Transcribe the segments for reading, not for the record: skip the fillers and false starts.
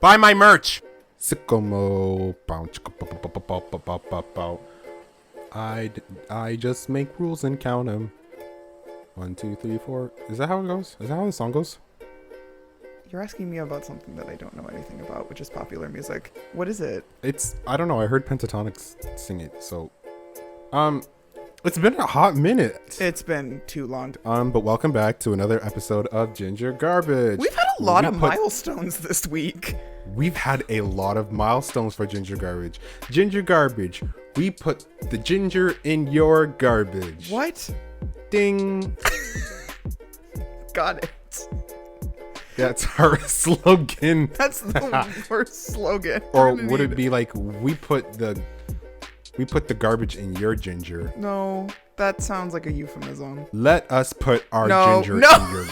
Buy my merch. Sycamo. I just make rules and count them. 1, 2, 3, 4. Is that how it goes? Is that how the song goes? You're asking me about something that I don't know anything about, which is popular music. What is it? I don't know. I heard Pentatonics sing it, so it's been a hot minute. It's been too long. But welcome back to another episode of Ginger Garbage. We've had a lot of milestones this week. We've had a lot of milestones for Ginger Garbage. Ginger Garbage. We put the ginger in your garbage. What? Ding. Got it. That's our slogan. That's the worst slogan. Or would it be like we put the garbage in your ginger? No, that sounds like a euphemism. Let us put our ginger in your.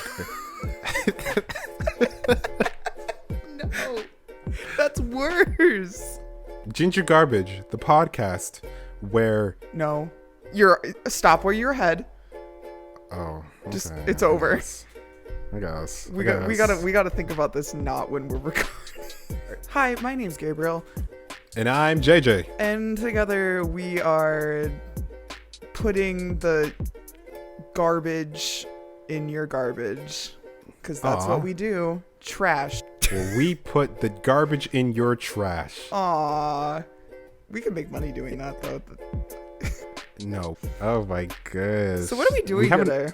No, that's worse. Ginger Garbage, the podcast where. No, stop where you're head. Oh, okay. Just it's over. I guess. We gotta think about this not when we're recording. Hi, my name's Gabriel. And I'm JJ. And together we are putting the garbage in your garbage. Because that's what we do. Trash. Well, we put the garbage in your trash. Aww. We can make money doing that though. No. Oh my goodness. So what are we doing today?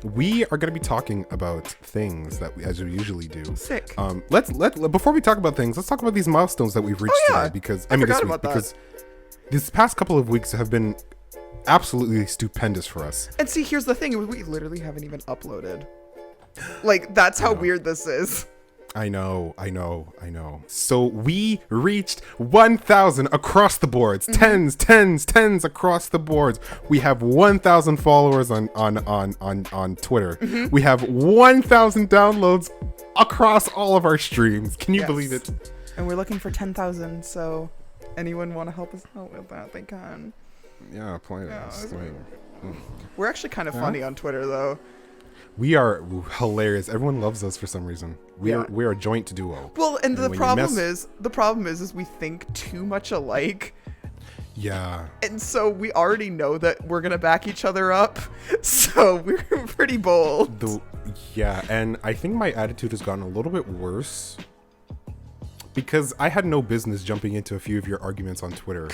We are going to be talking about things that as we usually do. Sick. Let's before we talk about things, let's talk about these milestones that we've reached today because because this past couple of weeks have been absolutely stupendous for us. And see, here's the thing, we literally haven't even uploaded. Like that's how weird this is. I know. So we reached 1,000 across the boards. Mm-hmm. Tens across the boards. We have 1,000 followers on Twitter. Mm-hmm. We have 1,000 downloads across all of our streams. Can you believe it? And we're looking for 10,000. So anyone want to help us out with that? They can. Yeah, point us. We're actually kind of funny on Twitter though. We are hilarious. Everyone loves us for some reason. We are a joint duo. Well, and the problem is we think too much alike. Yeah. And so we already know that we're gonna back each other up. So we're pretty bold. And I think my attitude has gotten a little bit worse because I had no business jumping into a few of your arguments on Twitter.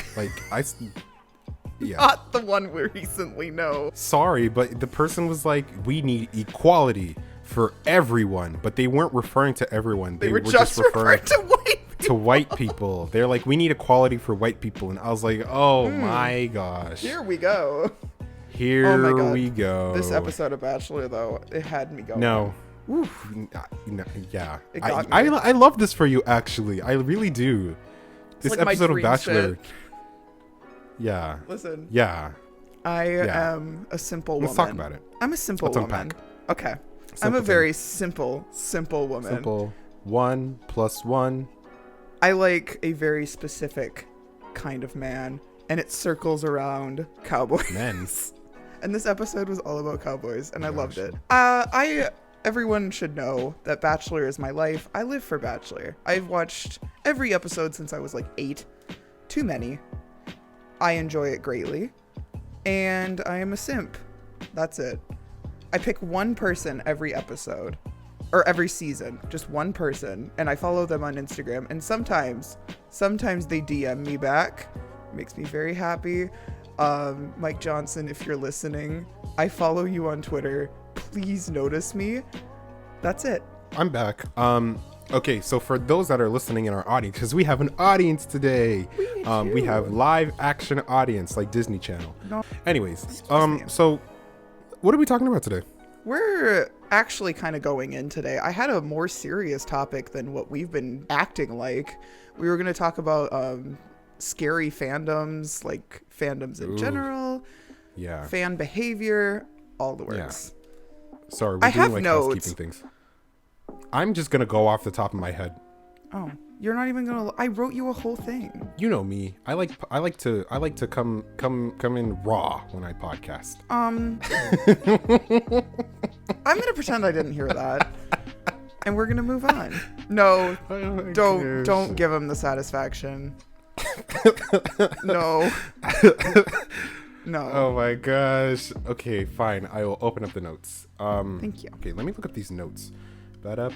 Yeah. Not the one we recently know. Sorry, but the person was like, we need equality for everyone, but they weren't referring to everyone. They were just referring to white people. They're like, we need equality for white people. And I was like, oh my gosh. Here we go. Here we go. This episode of Bachelor, though, it had me going. No. Oof. No, yeah. It got me. I love this for you, actually. I really do. This like episode of Bachelor. Shit. Yeah. Listen. Yeah. I am a simple woman. Let's talk about it. I'm a simple woman. Unpack. Okay. I'm a very simple woman. Simple. 1 + 1. I like a very specific kind of man, and it circles around cowboys. Men. And this episode was all about cowboys, and I loved it. Everyone should know that Bachelor is my life. I live for Bachelor. I've watched every episode since I was like 8. Too many. I enjoy it greatly, and I am a simp. That's it. I pick one person every episode, or every season, just one person, and I follow them on Instagram, and sometimes they DM me back. Makes me very happy. Mike Johnson, if you're listening, I follow you on Twitter. Please notice me. That's it. I'm back. Okay, so for those that are listening in our audience, because we have an audience today. We have live action audience like Disney Channel. No. Anyways, so what are we talking about today? We're actually kind of going in today. I had a more serious topic than what we've been acting like. We were going to talk about scary fandoms, like fandoms in general. Yeah. Fan behavior, all the works. Yeah. Sorry, we're doing like housekeeping things. I'm just gonna go off the top of my head. Oh, you're not even gonna. I wrote you a whole thing. You know me. I like to come in raw when I podcast. I'm gonna pretend I didn't hear that. and we're gonna move on. No, Oh don't give him the satisfaction. No. No. Oh my gosh. Okay, fine. I will open up the notes. Thank you. Okay, let me look up these notes. I I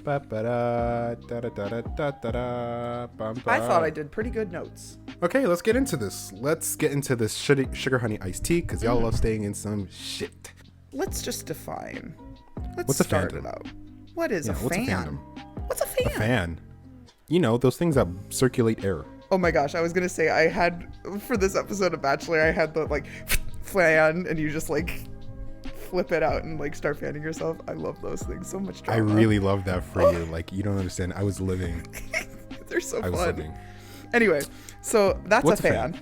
thought I did pretty good notes. Okay, let's get into this. Let's get into this sugar honey iced tea because y'all love staying in some shit. Let's just define. Let's What's a start fandom? it out. What is a What's a fan? fandom? What's a fan? A fan. You know, those things that circulate air. Oh my gosh, I was gonna say I had for this episode of Bachelor, I had the like fan, and you just like flip it out and like start fanning yourself. I love those things. So much drama. I really love that for you. Like, you don't understand. I was living. They're so I was fun. living. Anyway, so that's What's a fan.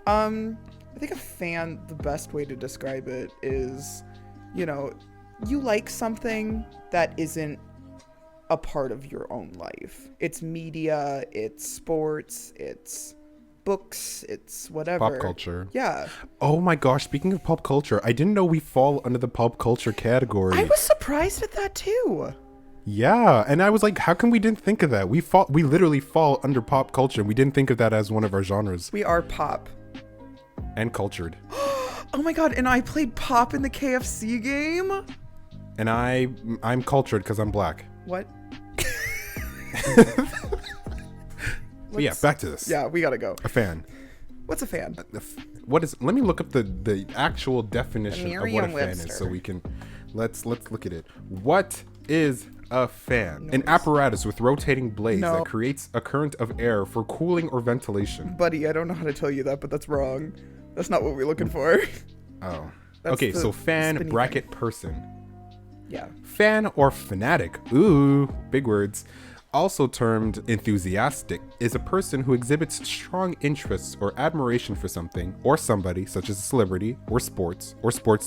I think a fan, the best way to describe it is, you know, you like something that isn't a part of your own life. It's media, it's sports, it's books, it's whatever. Pop culture. Yeah. Oh my gosh, speaking of pop culture, I didn't know we fall under the pop culture category. I was surprised at that too. Yeah, and I was like, how come we didn't think of that? We literally fall under pop culture. We didn't think of that as one of our genres. We are pop. And cultured. Oh my god, and I played pop in the KFC game? And I'm cultured because I'm black. What? But yeah, back to this. Yeah, we gotta go. A fan. What's a fan? What is? Let me look up the actual definition of what a fan Merriam-Webster. is, so we can let's look at it. What is a fan? An apparatus with rotating blades No. that creates a current of air for cooling or ventilation. Buddy, I don't know how to tell you that, but that's wrong. That's not what we're looking for. Oh. That's Okay, the so fan spinny bracket person. Yeah. Fan or fanatic, ooh, big words, also termed enthusiastic, is a person who exhibits strong interests or admiration for something or somebody, such as a celebrity or sports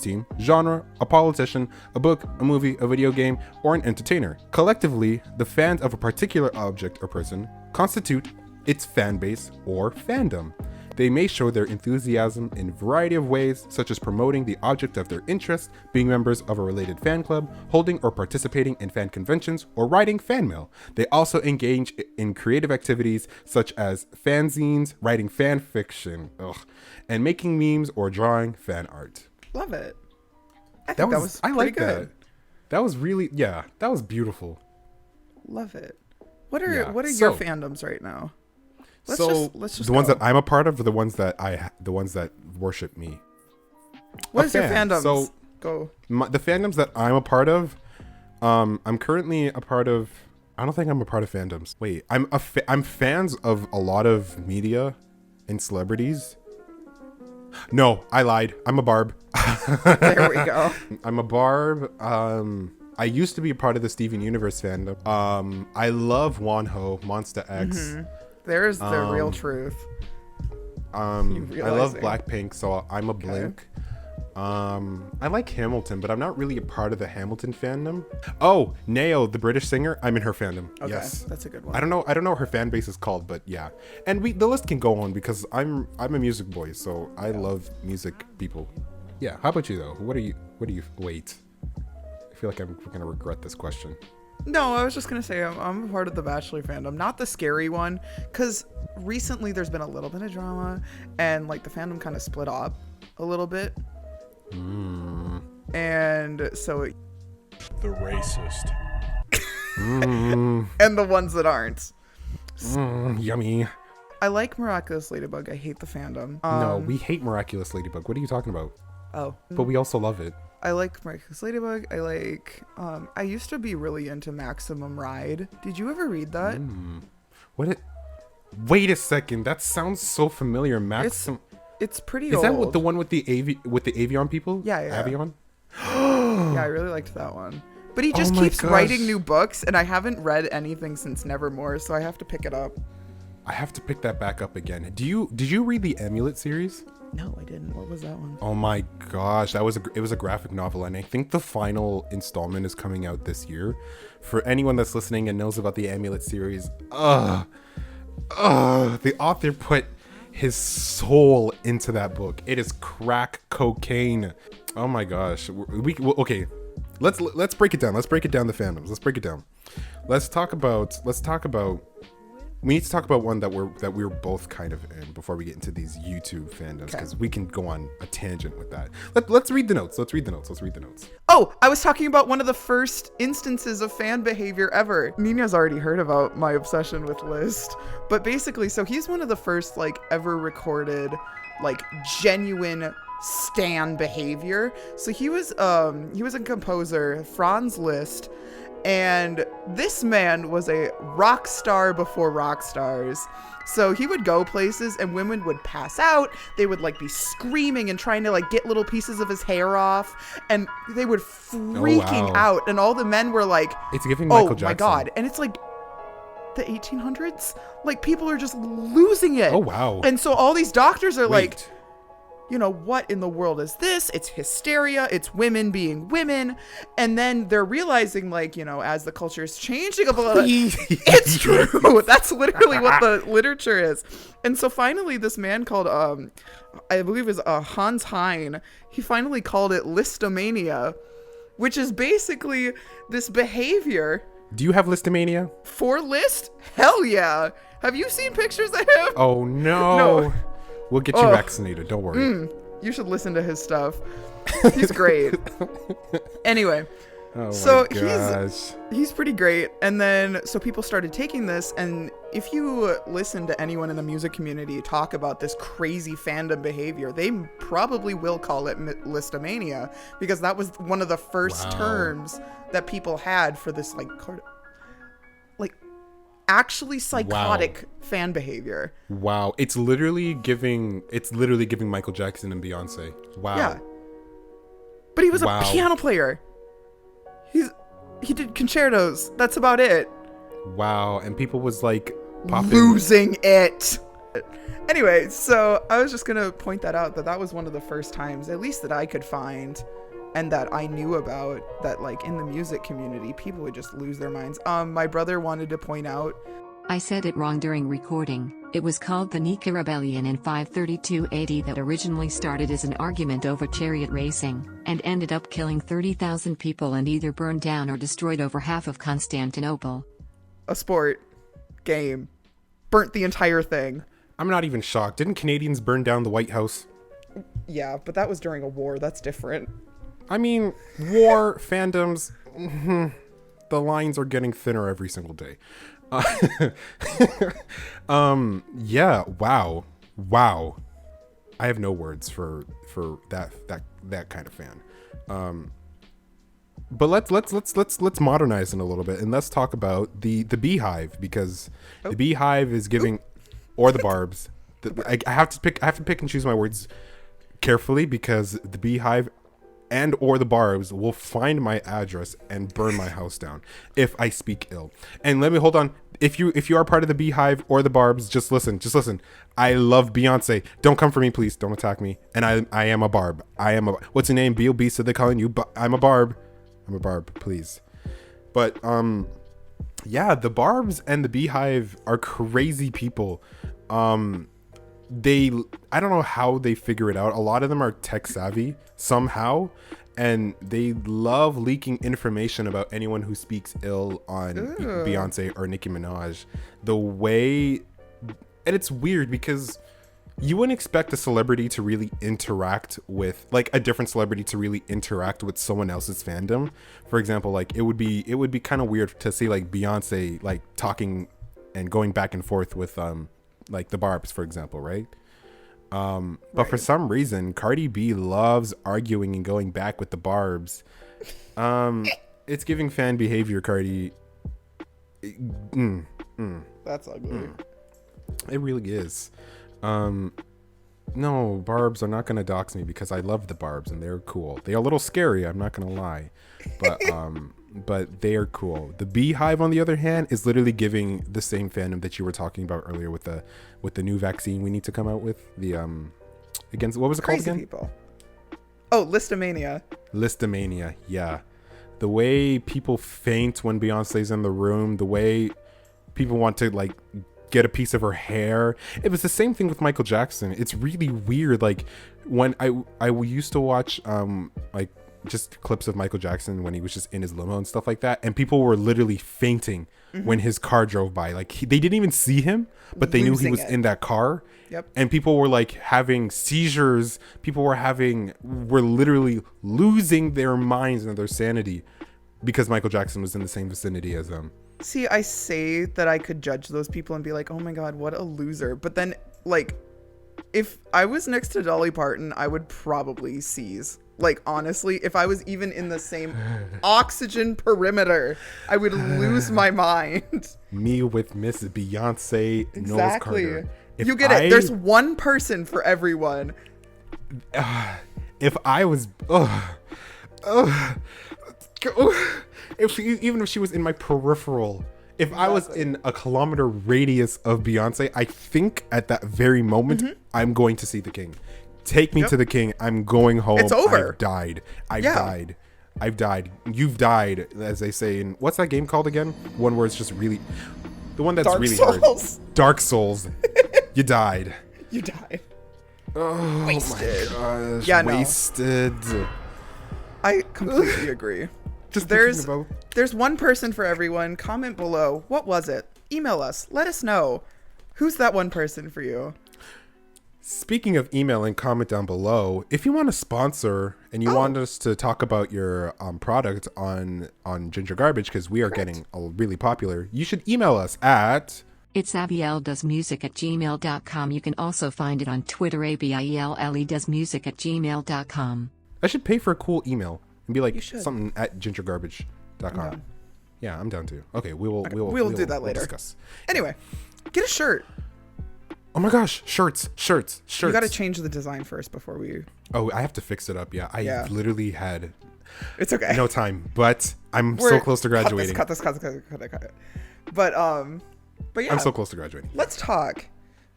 team, genre, a politician, a book, a movie, a video game, or an entertainer. Collectively, the fans of a particular object or person constitute its fan base or fandom. They may show their enthusiasm in a variety of ways, such as promoting the object of their interest, being members of a related fan club, holding or participating in fan conventions, or writing fan mail. They also engage in creative activities such as fanzines, writing fan fiction, and making memes or drawing fan art. Love it. I think that was I pretty like good. That was really, yeah, that was beautiful. Love it. What are Yeah, your so- fandoms right now? Let's just the ones go. that I'm a part of, or the ones that worship me. What a is your fan. fandoms? So- Go. The fandoms that I'm a part of, I'm currently a part of. I don't think I'm a part of fandoms. Wait, I'm fans of a lot of media and celebrities. No, I lied. I'm a Barb. There we go. I'm a Barb. I used to be a part of the Steven Universe fandom. I love Wonho, Monsta X. There's the real truth. I love realizing. Blackpink, so I'm a Blink. I like Hamilton, but I'm not really a part of the Hamilton fandom. Oh, Neo, the British singer, I'm in her fandom. Okay, Yes. that's a good one. I don't know what her fan base is called, but yeah. And the list can go on because I'm a music boy, so I love music people. Yeah. How about you though? What are you wait. I feel like I'm gonna regret this question. No, I was just gonna say I'm a part of the Bachelor fandom, not the scary one, because recently there's been a little bit of drama, and like the fandom kind of split up a little bit, and so The racist. and the ones that aren't. Yummy. I like Miraculous Ladybug. I hate the fandom. No, we hate Miraculous Ladybug. What are you talking about? Oh, But we also love it. I like Miraculous Ladybug. I like. I used to be really into Maximum Ride. Did you ever read that? Wait a second. That sounds so familiar. It's pretty Is old. that what the one with the Avion people? Yeah, yeah. Avion? Yeah, I really liked that one. But he just Oh my keeps gosh. writing new books, and I haven't read anything since Nevermore, so I have to pick it up. I have to pick that back up again. Did you read the Amulet series? No, I didn't. What was that one? Oh my gosh, it was a graphic novel, and I think the final installment is coming out this year. For anyone that's listening and knows about the Amulet series, the author put his soul into that book. It is crack cocaine. Oh my gosh. Okay. let's break it down. Let's break it down. The fandoms. Let's break it down. Let's talk about. We need to talk about one that we're both kind of in before we get into these YouTube fandoms, because we can go on a tangent with that. Let's read the notes. Let's read the notes. Oh, I was talking about one of the first instances of fan behavior ever. Nina's already heard about my obsession with Liszt, but basically, so he's one of the first like ever recorded like genuine stan behavior. So he was a composer, Franz Liszt. And this man was a rock star before rock stars. So he would go places and women would pass out. They would like be screaming and trying to like get little pieces of his hair off. And they would freaking out. And all the men were like, it's giving Michael Jackson. Oh my God. And it's like the 1800s. Like people are just losing it. Oh, wow. And so all these doctors are like, you know, what in the world is this? It's hysteria. It's women being women. And then they're realizing, like, you know, as the culture is changing a little, it's true. That's literally what the literature is. And so finally, this man called, I believe it was Hans Hein, he finally called it listomania, which is basically this behavior. Do you have listomania? For Liszt? Hell yeah. Have you seen pictures of him? Oh, no. We'll get you vaccinated. Don't worry. You should listen to his stuff. He's great. Anyway, so he's pretty great. And then so people started taking this, and if you listen to anyone in the music community talk about this crazy fandom behavior, they probably will call it listomania, because that was one of the first terms that people had for this like actually psychotic fan behavior. Wow. It's literally giving Michael Jackson and Beyonce. Wow. Yeah. But he was a piano player. He did concertos. That's about it. Wow. And people was like losing it. Anyway, so I was just going to point that out, that was one of the first times, at least that I could find, and that I knew about, that like in the music community, people would just lose their minds. My brother wanted to point out. I said it wrong during recording. It was called the Nika Rebellion in 532 AD that originally started as an argument over chariot racing, and ended up killing 30,000 people and either burned down or destroyed over half of Constantinople. A sport game. Burnt the entire thing. I'm not even shocked. Didn't Canadians burn down the White House? Yeah, but that was during a war. That's different. I mean, war, fandoms, the lines are getting thinner every single day. Yeah, wow. I have no words for that kind of fan. But let's modernize it a little bit, and let's talk about the Beehive, because the Beehive is giving, or the Barbs. I have to pick and choose my words carefully, because the Beehive and or the Barbs will find my address and burn my house down if I speak ill. And let me hold on. If you are part of the Beehive or the Barbs, just listen. I love Beyonce. Don't come for me, please. Don't attack me. And I am a Barb. What's your name? B.O.B. So they're calling you. I'm a Barb. I'm a Barb, please. But yeah, the Barbs and the Beehive are crazy people. I don't know how they figure it out. A lot of them are tech savvy somehow, and they love leaking information about anyone who speaks ill on Beyonce or Nicki Minaj. And it's weird, because you wouldn't expect a celebrity to really interact with, like, a different celebrity to really interact with someone else's fandom. For example, like it would be kind of weird to see like Beyonce like talking and going back and forth with like the Barbs, for example, right? But for some reason, Cardi B loves arguing and going back with the Barbs. It's giving fan behavior, Cardi. That's ugly. It really is. No, Barbs are not gonna dox me, because I love the Barbs and they're cool. They're a little scary, I'm not gonna lie, but they're cool. The Beehive, on the other hand, is literally giving the same fandom that you were talking about earlier with the new vaccine we need to come out with. The against, what was it called again? People. Oh, listomania. Listomania, yeah. The way people faint when Beyonce's in the room, the way people want to like get a piece of her hair. It was the same thing with Michael Jackson. It's really weird. Like when I used to watch like just clips of Michael Jackson when he was just in his limo and stuff like that, and people were literally fainting when his car drove by. Like they didn't even see him, but they knew he was in that car. Yep. And people were like having seizures. People were literally losing their minds and their sanity because Michael Jackson was in the same vicinity as them. See, I say that I could judge those people and be like, oh my God, what a loser. But then, like, if I was next to Dolly Parton, I would probably seize. Like, honestly, if I was even in the same oxygen perimeter, I would lose my mind. Me with Miss Beyonce, Exactly. Knowles Carter. You get it. There's one person for everyone. If I was, even if she was in my peripheral, if I was in a kilometer radius of Beyonce, I think at that very moment, I'm going to see the king. Take me to the king. I'm going home. It's over. I've died. I've died. You've died, as they say in, what's that game called again? One where it's just really, the one that's Dark really Souls. hard. Dark Souls. You died. You died. Oh Wasted. my gosh. Yeah, no. Wasted. I completely agree. Just There's thinking about... there's one person for everyone. Comment below. What was it? Email us. Let us know. Who's that one person for you? Speaking of emailing, comment down below. If you want to sponsor and you want us to talk about your product on Ginger Garbage, because we are getting really popular, you should email us at... It's abieldoesmusic@gmail.com. You can also find it on Twitter, abieldoesmusic@gmail.com. I should pay for a cool email and be like You should. something at gingergarbage.com. Yeah, I'm down too. Okay, we'll do that later. Discuss. Anyway, get a shirt. Oh my gosh, shirts. You got to change the design first before we... Oh, I have to fix it up. Yeah, I literally had It's okay. no time, but I'm so close to graduating. Cut this. But yeah. I'm so close to graduating. Let's talk.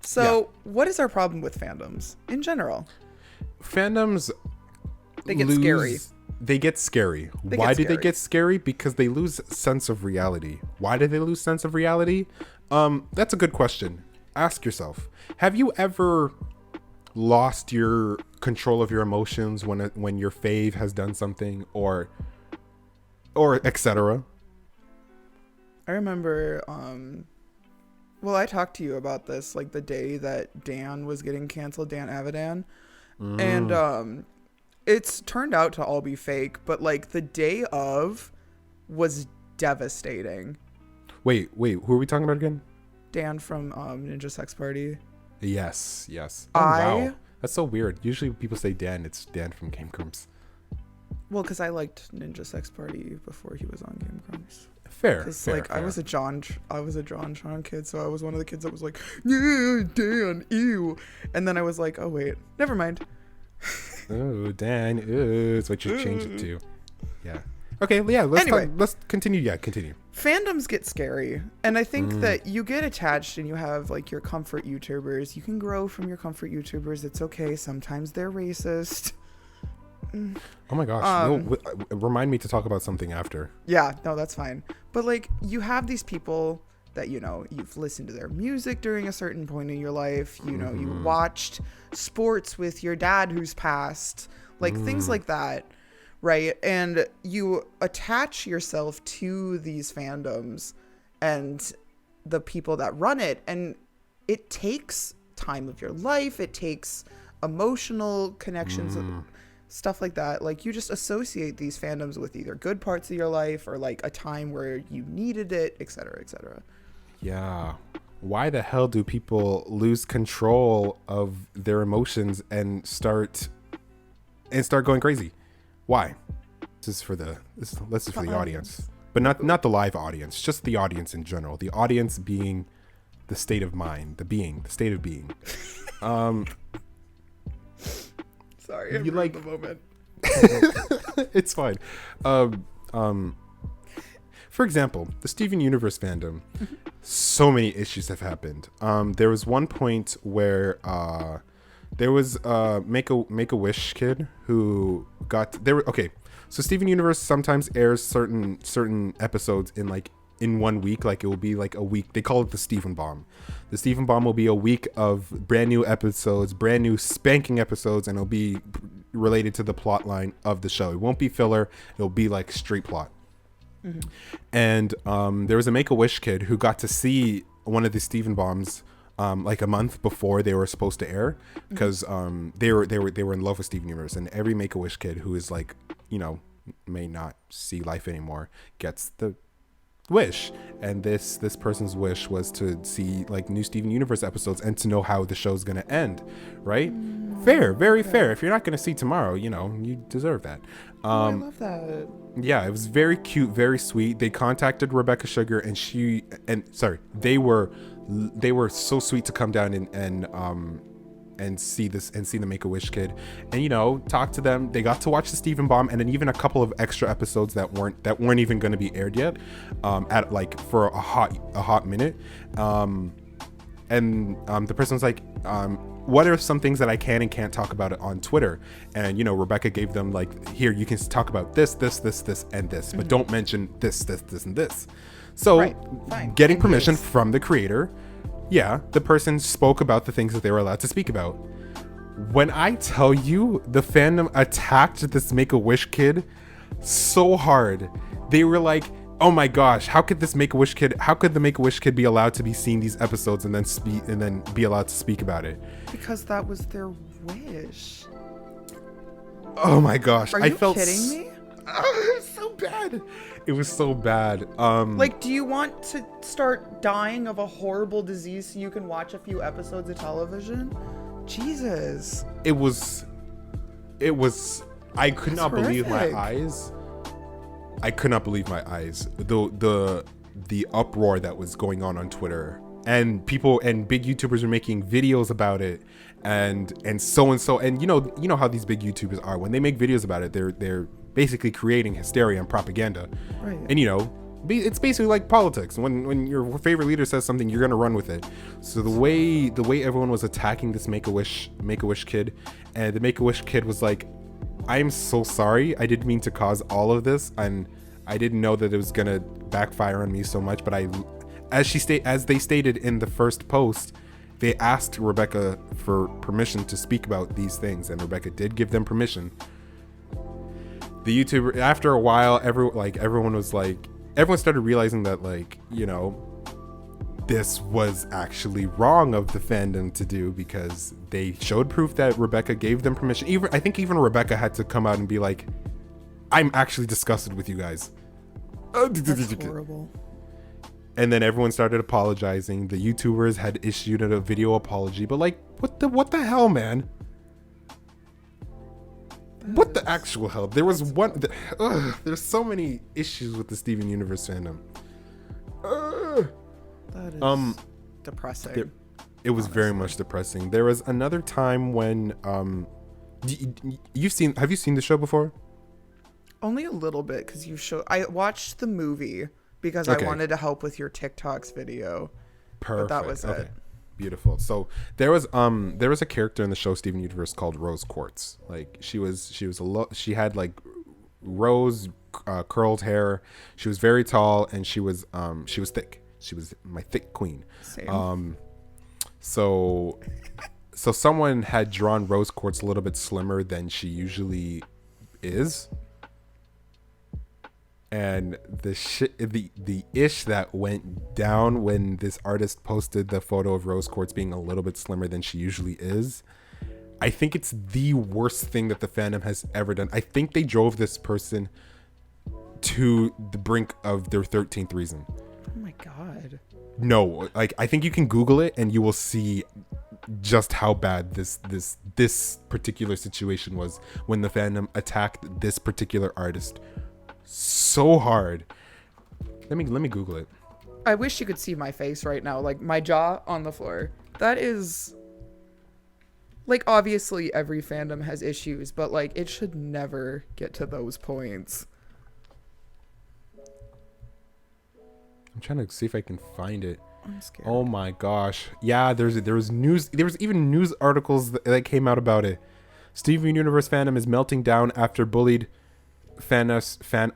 So, what is our problem with fandoms in general? Fandoms, They get scary. They get scary. Why do they get scary? Because they lose sense of reality. Why do they lose sense of reality? That's a good question. Ask yourself, have you ever lost your control of your emotions when your fave has done something or etc.? I remember well, I talked to you about this like the day that Dan was getting canceled, Dan Avidan. And it's turned out to all be fake, but like the day of was devastating. Wait, who are we talking about again? Dan from Ninja Sex Party. Yes. Oh, wow. That's so weird. Usually when people say Dan, it's Dan from Game Grumps. Well, because I liked Ninja Sex Party before he was on Game Grumps. Fair. I was a John Sean kid, so I was one of the kids that was like, yeah, Dan, ew. And then I was like, oh wait, never mind. Oh, Dan, it's what you changed it to. Yeah. Okay, yeah, let's continue. Yeah, continue. Fandoms get scary, and I think that you get attached and you have like your comfort YouTubers. You can grow from your comfort YouTubers. It's okay. Sometimes they're racist. Oh my gosh. Remind me to talk about something after. Yeah, no, that's fine. But like you have these people that, you know, you've listened to their music during a certain point in your life. You know, you watched sports with your dad who's passed, like things like that. Right. And you attach yourself to these fandoms and the people that run it. And it takes time of your life. It takes emotional connections, stuff like that. Like you just associate these fandoms with either good parts of your life or like a time where you needed it, et cetera, et cetera. Yeah. Why the hell do people lose control of their emotions and start going crazy? Why? This is for the audience, but not the live audience, just the audience in general. The audience being the state of mind, the state of being. Sorry, you like the moment. It's fine. For example, the Steven Universe fandom. So many issues have happened. There was one point where there was a Make-A-Wish kid who got okay. So Steven Universe sometimes airs certain episodes in 1 week. Like it will be like a week. They call it the Steven Bomb. The Steven Bomb will be a week of brand new episodes, brand new spanking episodes, and it'll be related to the plot line of the show. It won't be filler. It'll be like straight plot. And there was a Make-A-Wish kid who got to see one of the Steven bombs like a month before they were supposed to air, because they were in love with Steven Universe, and every Make-A-Wish kid who is like, you know, may not see life anymore gets the wish. And this person's wish was to see like new Steven Universe episodes and to know how the show's gonna end, right? Fair, very fair. If you're not gonna see tomorrow, you know, you deserve that. I love that. Yeah, it was very cute, very sweet. They contacted Rebecca Sugar, and they were so sweet to come down and see the Make-A-Wish kid, and, you know, talk to them. They got to watch the Steven bomb, and then even a couple of extra episodes that weren't even going to be aired yet, at like for a hot minute. And the person was like, what are some things that I can and can't talk about it on Twitter? And, you know, Rebecca gave them like, here, you can talk about this, and this, but don't mention this, and this. So getting permission from the creator, yeah, the person spoke about the things that they were allowed to speak about. When I tell you, the fandom attacked this Make-A-Wish kid so hard. They were like, oh my gosh, how could the Make-A-Wish kid be allowed to be seeing these episodes and then be allowed to speak about it? Because that was their wish. Oh my gosh. Are you kidding me? It was so bad. It was so bad. Like, do you want to start dying of a horrible disease so you can watch a few episodes of television? Jesus. It was I could not believe my eyes. I could not believe my eyes. The uproar that was going on Twitter, and people and big YouTubers were making videos about it, and so, and you know how these big YouTubers are. When they make videos about it, they're basically creating hysteria and propaganda. Right. And, you know, it's basically like politics. When your favorite leader says something, you're gonna run with it. So the way everyone was attacking this Make-A-Wish kid, and the Make-A-Wish kid was like, I'm so sorry. I didn't mean to cause all of this, and I didn't know that it was gonna backfire on me so much. But as they stated in the first post, they asked Rebecca for permission to speak about these things, and Rebecca did give them permission. The YouTuber, after a while, everyone started realizing that, like, you know, this was actually wrong of the fandom to do, because they showed proof that Rebecca gave them permission. I think even Rebecca had to come out and be like, I'm actually disgusted with you guys. That's horrible. And then everyone started apologizing. The YouTubers had issued a video apology, but like, what the hell, man? What the actual hell? There was there's so many issues with the Steven Universe fandom. That is depressing. It was very much depressing. There was another time when have you seen the show before? Only a little bit, because I watched the movie because I wanted to help with your TikToks video. Perfect. But that was it. Beautiful. So there was a character in the show Steven Universe called Rose Quartz. Like she had like rose curled hair. She was very tall, and she was thick. She was my thick queen. Same. So someone had drawn Rose Quartz a little bit slimmer than she usually is. And the ish that went down when this artist posted the photo of Rose Quartz being a little bit slimmer than she usually is, I think it's the worst thing that the fandom has ever done. I think they drove this person to the brink of their 13th reason. Oh my God. No, like, I think you can Google it and you will see just how bad this particular situation was when the fandom attacked this particular artist so hard. Let me Google it. I wish you could see my face right now, like my jaw on the floor. That is, like, obviously every fandom has issues, but like it should never get to those points. I'm trying to see if I can find it. I'm scared. Oh my gosh. Yeah, there was news. There was even news articles that came out about it. Steven Universe fandom is melting down after bullied fan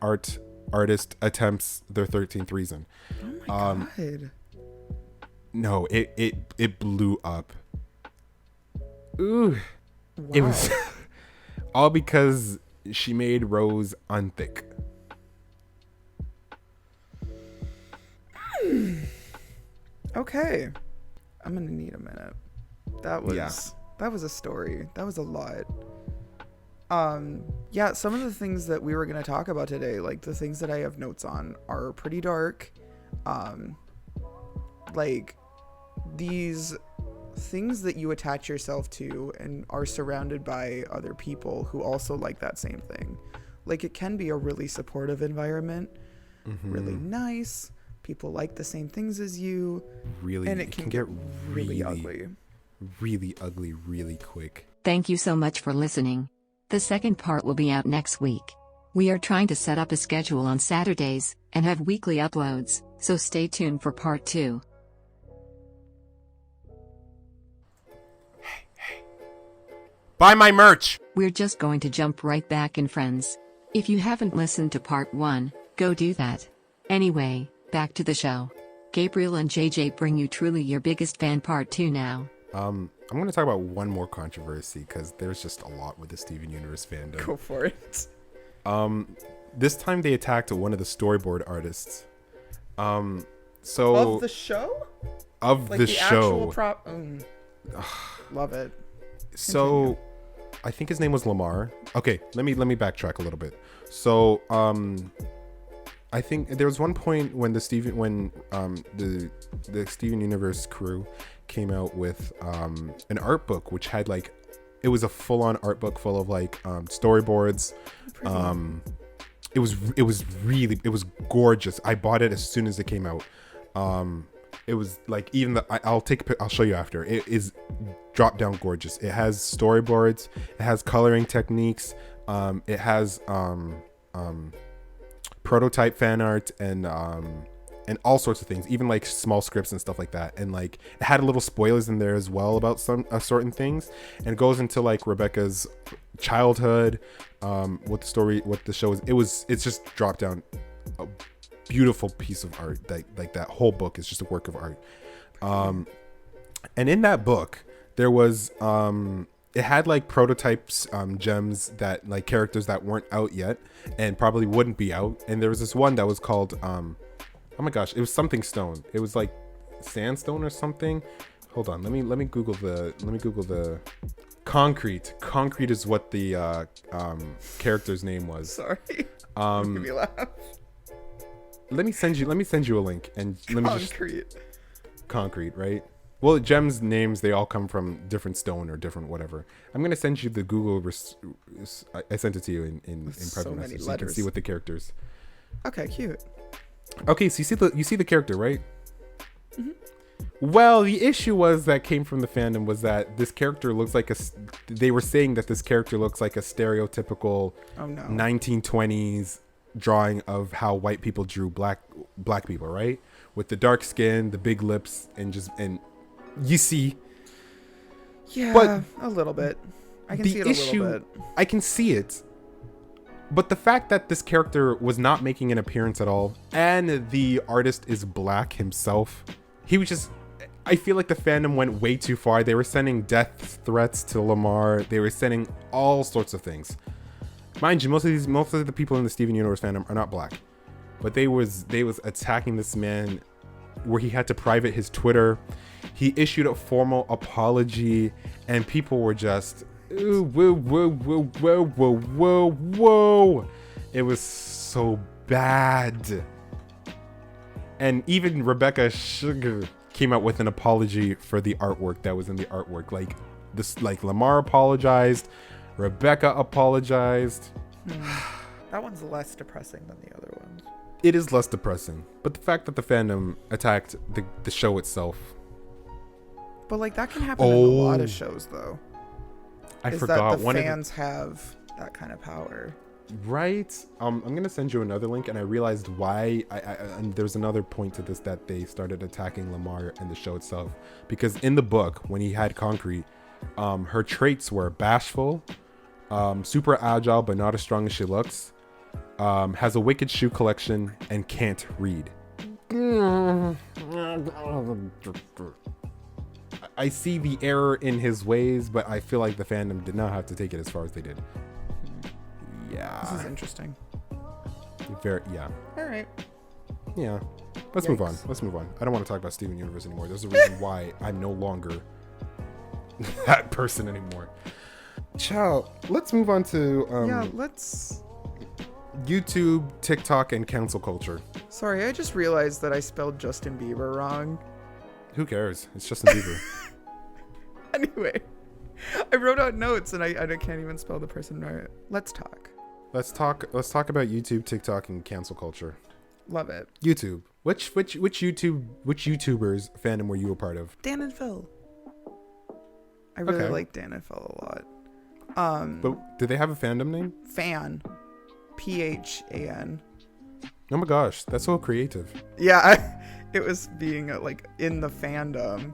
artist attempts their 13th reason. Oh my God. No, it blew up. Ooh. Wow. It was All because she made Rose unthick. Okay. I'm gonna need a minute. That was a story. That was a lot. Yeah, some of the things that we were gonna talk about today, like the things that I have notes on, are pretty dark. Like these things that you attach yourself to and are surrounded by other people who also like that same thing. Like it can be a really supportive environment, really nice. People like the same things as you. Really, and it can get really ugly. Really ugly, really quick. Thank you so much for listening. The second part will be out next week. We are trying to set up a schedule on Saturdays and have weekly uploads, so stay tuned for part 2. Buy my merch! We're just going to jump right back in, friends. If you haven't listened to part 1, go do that. Anyway, back to the show. Gabriel and JJ bring you truly your biggest fan part 2 now. I'm going to talk about one more controversy because there's just a lot with the Steven Universe fandom. Go for it. This time they attacked one of the storyboard artists. Of the show? Of like the show. show. Love it. So, I think his name was Lamar. Okay, let me backtrack a little bit. So, I think there was one point when the Steven Universe crew came out with an art book which had like, it was a full-on art book full of like storyboards. It was gorgeous. I bought it as soon as it came out. It was like, even I'll show you after. It is drop down gorgeous. It has storyboards, it has coloring techniques, it has prototype fan art and all sorts of things, even like small scripts and stuff like that. And like it had a little spoilers in there as well about some certain things, and it goes into like Rebecca's childhood, what the show is. It's just dropped down a beautiful piece of art. Like that whole book is just a work of art. And in that book there was it had like prototypes, gems that like characters that weren't out yet and probably wouldn't be out. And there was this one that was called oh my gosh, it was something stone. It was like sandstone or something. Hold on, let me google the concrete. Concrete is what the character's name was. Sorry. Made me laugh. Let me send you a link and let me just concrete, right? Well, gems names, they all come from different stone or different whatever. I'm gonna send you the Google. I sent it to you in private message, so you can see what the characters. Okay, cute. Okay, so you see the character, right? Mm-hmm. Well, the issue that came from the fandom was that this character looks like they were saying that this character looks like a stereotypical 1920s drawing of how white people drew black people, right? With the dark skin, the big lips, and you see. Yeah, but a little bit. I can see it a little bit. I can see it. But the fact that this character was not making an appearance at all, and the artist is black himself, he was just... I feel like the fandom went way too far. They were sending death threats to Lamar. They were sending all sorts of things. Mind you, most of the people in the Steven Universe fandom are not black. But they was attacking this man where he had to private his Twitter. He issued a formal apology, and people were just... Ooh, whoa, whoa, whoa, whoa, whoa, whoa, whoa. It was so bad. And even Rebecca Sugar came out with an apology for the artwork that was in the artwork. Like Lamar apologized, Rebecca apologized. That one's less depressing than the other ones. It is less depressing, but the fact that the fandom attacked the show itself. But like that can happen in a lot of shows, though. I forgot that the fans have that kind of power. Right. I'm gonna send you another link, and I realized why. And there's another point to this, that they started attacking Lamar in the show itself, because in the book when he had Concrete, her traits were bashful, super agile but not as strong as she looks, has a wicked shoe collection, and can't read. I see the error in his ways, but I feel like the fandom did not have to take it as far as they did. This is interesting. Yeah. All right. Yeah. Let's move on. I don't want to talk about Steven Universe anymore. There's a reason why I'm no longer that person anymore. Ciao. Let's move on to let's. YouTube, TikTok, and cancel culture. Sorry, I just realized that I spelled Justin Bieber wrong. Who cares? It's Justin Bieber. Anyway, I wrote out notes and I can't even spell the person right. Let's talk. Let's talk about YouTube, TikTok, and cancel culture. Love it. YouTube. Which YouTubers fandom were you a part of? Dan and Phil. I really like Dan and Phil a lot. But do they have a fandom name? Fan. PHAN. Oh my gosh, that's so creative. Yeah, it was being like in the fandom.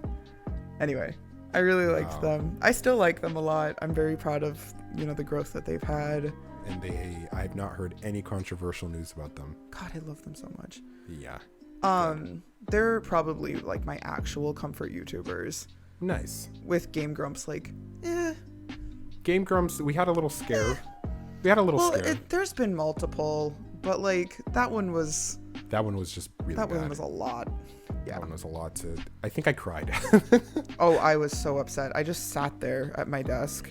Anyway, I really liked them. I still like them a lot. I'm very proud of, the growth that they've had. And I've not heard any controversial news about them. God, I love them so much. Yeah. They're probably like my actual comfort YouTubers. Nice. With Game Grumps, Game Grumps, we had a little scare. We had a little scare. There's been multiple, but that one was just really bad. That one was a lot. Yeah. That one was a lot I think I cried. Oh, I was so upset. I just sat there at my desk.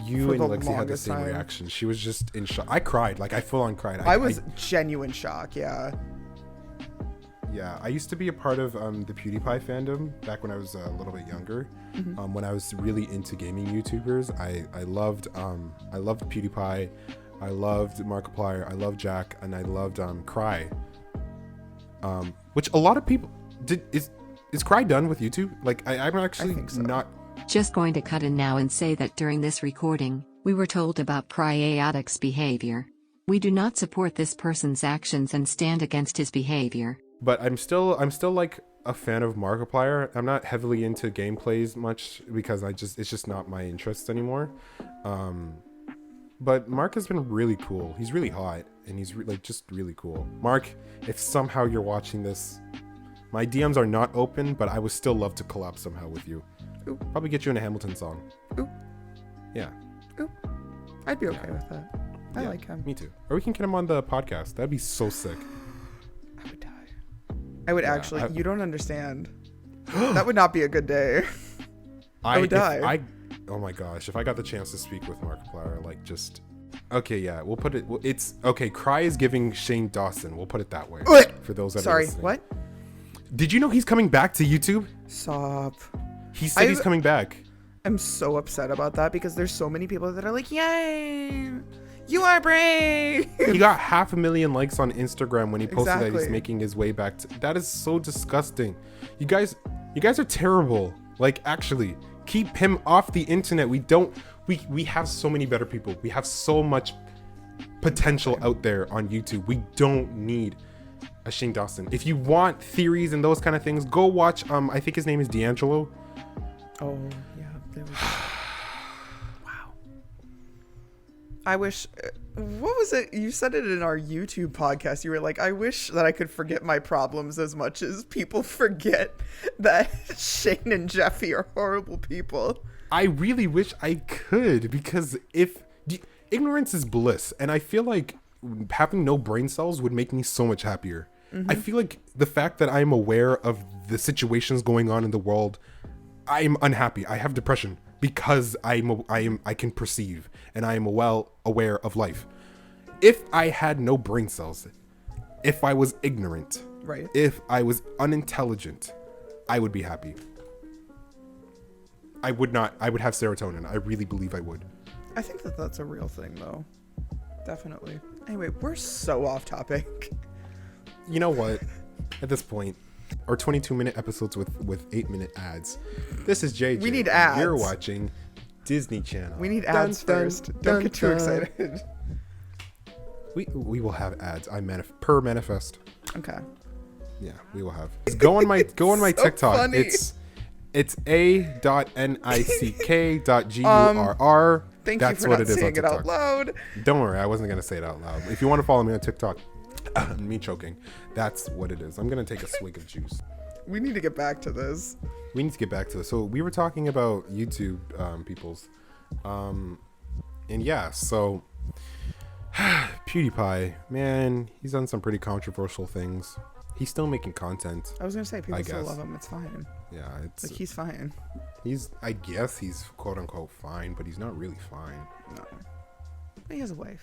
You and Lexi had the same reaction. She was just in shock. I cried. I full on cried. I was genuine shock. Yeah. Yeah, I used to be a part of the PewDiePie fandom back when I was a little bit younger. Mm-hmm. When I was really into gaming YouTubers, I loved PewDiePie, I loved Markiplier, I loved Jack, and I loved Cry. Which a lot of people is Cry done with YouTube? I'm actually not. Just going to cut in now and say that during this recording, we were told about Cryatic's behavior. We do not support this person's actions and stand against his behavior. But I'm still like a fan of Markiplier. I'm not heavily into gameplays much because it's just not my interest anymore. But Mark has been really cool. He's really hot and he's just really cool. Mark, if somehow you're watching this, my DMs are not open, but I would still love to collab somehow with you. Ooh. Probably get you in a Hamilton song. Ooh. Yeah. Ooh. I'd be okay with that. I like him. Me too. Or we can get him on the podcast. That'd be so sick. I would die. I would actually. You don't understand. That would not be a good day. I would die. Oh my gosh! If I got the chance to speak with Markiplier, okay, yeah, we'll put it. It's okay. Cry is giving Shane Dawson. We'll put it that way. For those that are listening. What? Did you know he's coming back to YouTube? Stop. He said he's coming back. I'm so upset about that because there's so many people that are like, "Yay, you are brave." He got 500,000 likes on Instagram when he posted that he's making his way back. That is so disgusting. You guys are terrible. Actually, keep him off the internet. We have so many better people. We have so much potential out there on YouTube. We don't need a Shane Dawson. If you want theories and those kind of things, go watch. I think his name is D'Angelo. Oh yeah, there we go. Wow. I wish. What was it? You said it in our YouTube podcast. You were like, I wish that I could forget my problems as much as people forget that Shane and Jeffy are horrible people. I really wish I could, because ignorance is bliss, and I feel like having no brain cells would make me so much happier. Mm-hmm. I feel like the fact that I'm aware of the situations going on in the world, I'm unhappy. I have depression because I can perceive and I am well aware of life. If I had no brain cells, if I was ignorant, right, if I was unintelligent, I would be happy. I would not. I would have serotonin. I really believe I would. I think that that's a real thing, though. Definitely. Anyway, we're so off topic. You know what? At this point, our 22-minute episodes with 8-minute ads. This is JJ. We need ads. You're watching Disney Channel. We need ads first. Don't get too excited. We will have ads. Per manifest. Okay. Yeah, we will have. Go on my so TikTok. Funny. It's a.nick.gurr. Thank you for not saying it out loud. Don't worry, I wasn't gonna say it out loud. If you want to follow me on TikTok, me choking, that's what it is. I'm gonna take a swig of juice. We need to get back to this. So we were talking about YouTube peoples, and yeah. So PewDiePie, man, he's done some pretty controversial things. He's still making content. I was gonna say, people still guess. love him. It's fine. Yeah, it's Like, he's fine. I guess he's quote unquote fine, but he's not really fine. No. But he has a wife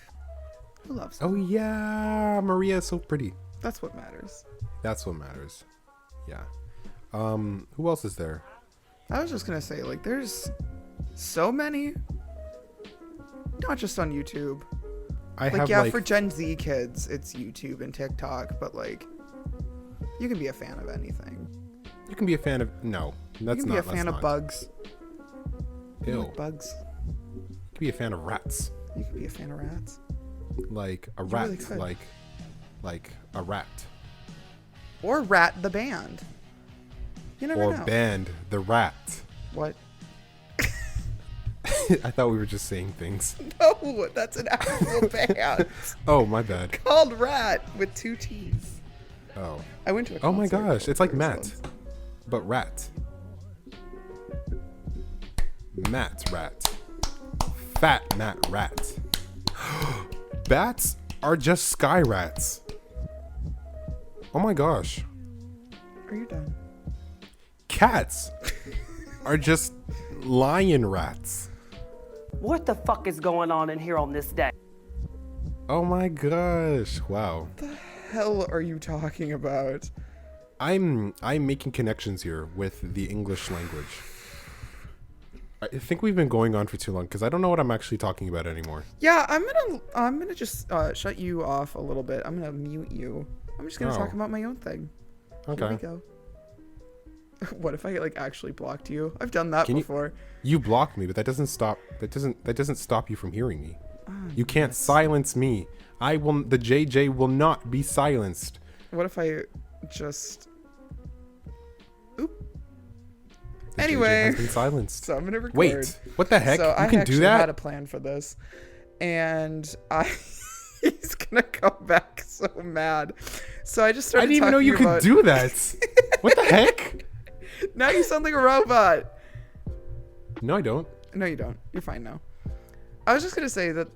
who loves him. Oh yeah, Maria is so pretty. That's what matters. That's what matters. Yeah. Who else is there? I was just gonna say, like, there's so many. Not just on YouTube. I Like, have yeah, like for Gen Z kids, it's YouTube and TikTok, but like, you can be a fan of anything. you can be a fan of no. That's You can not. be a that's fan of not. bugs. You Ew. like bugs. You can be a fan of rats. You can be a fan of rats. Like a You rat. really could. Like a rat. Or Rat the band. You never Or know. band the rat. What? I thought we were just saying things. No, that's an actual band Oh, my bad. called Rat with 2 T's. Oh. I went to a Oh my concert gosh, it's like of theirs Matt, once. but rat. Matt rat. Fat Matt rat. Bats are just sky rats. Oh my gosh. Are you done? Cats are just lion rats. What the fuck is going on in here on this day? Oh my gosh. Wow. Hell are you talking about? I'm making connections here with the English language. I think we've been going on for too long because I don't know what I'm actually talking about anymore. Yeah, I'm gonna just shut you off a little bit. I'm gonna mute you. I'm just gonna Oh. talk about my own thing. Here we Okay. go. What if I like actually blocked you? I've done that Can you- before. You blocked me, but that doesn't stop you from hearing me. Ah, You can't silence me. The JJ will not be silenced. What if I just? Oop. The Anyway. JJ has been silenced. So I'm gonna record. Wait, what the heck? So You I can actually do that? had a plan for this, and he's gonna come back so mad. So I just I started. didn't even know talking you could about- do that. What the heck? Now you sound like a robot. No, I don't. No, you don't. You're fine now. I was just gonna say that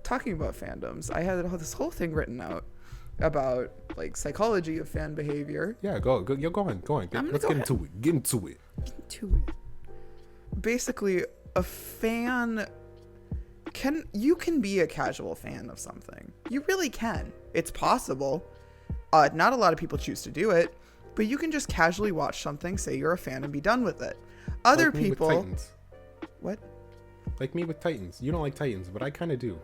talking about fandoms, I had this whole thing written out about like psychology of fan behavior. Yeah, go on. Let's get into it. Get into it. To it. Basically, a fan can be a casual fan of something. You really can. It's possible. Not a lot of people choose to do it, but you can just casually watch something, say you're a fan, and be done with it. Other Like me with people. Titans. What? Like me with Titans. You don't like Titans, but I kind of do.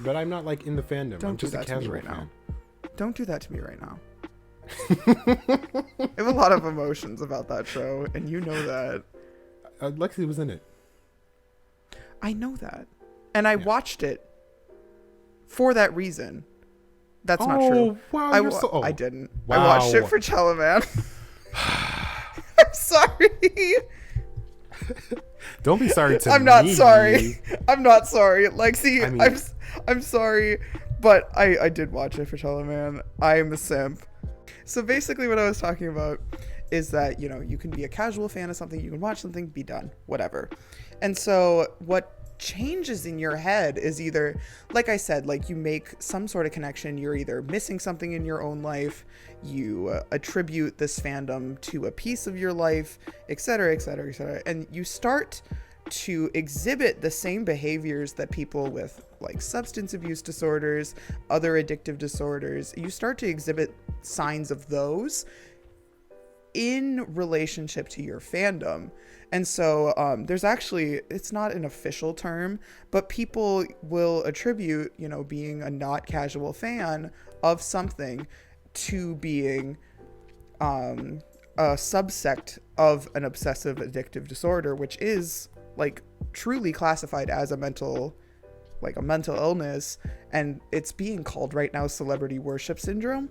But I'm not like in the fandom. Don't I'm just do a that to me casual right fan. now. Don't do that to me right now. I have a lot of emotions about that show, and you know that. Lexi was in it. I know that. And I watched it for that reason. That's not true. Wow, I didn't. Wow. I watched it for Teleman. I'm sorry. Don't be sorry to me. I'm not sorry. I'm not sorry. Lexi, I mean- I'm sorry, but I did watch it for Teleman. I am a simp. So basically what I was talking about is that, you know, you can be a casual fan of something, you can watch something, be done, whatever. And so what changes in your head is either, like I said, like you make some sort of connection, you're either missing something in your own life, you attribute this fandom to a piece of your life, etc., etc., etc., and you start to exhibit the same behaviors that people with like substance abuse disorders, other addictive disorders, you start to exhibit signs of those in relationship to your fandom. And so there's actually, it's not an official term, but people will attribute, you know, being a not casual fan of something to being a subsect of an obsessive addictive disorder, which is like truly classified as a mental illness, and it's being called right now celebrity worship syndrome.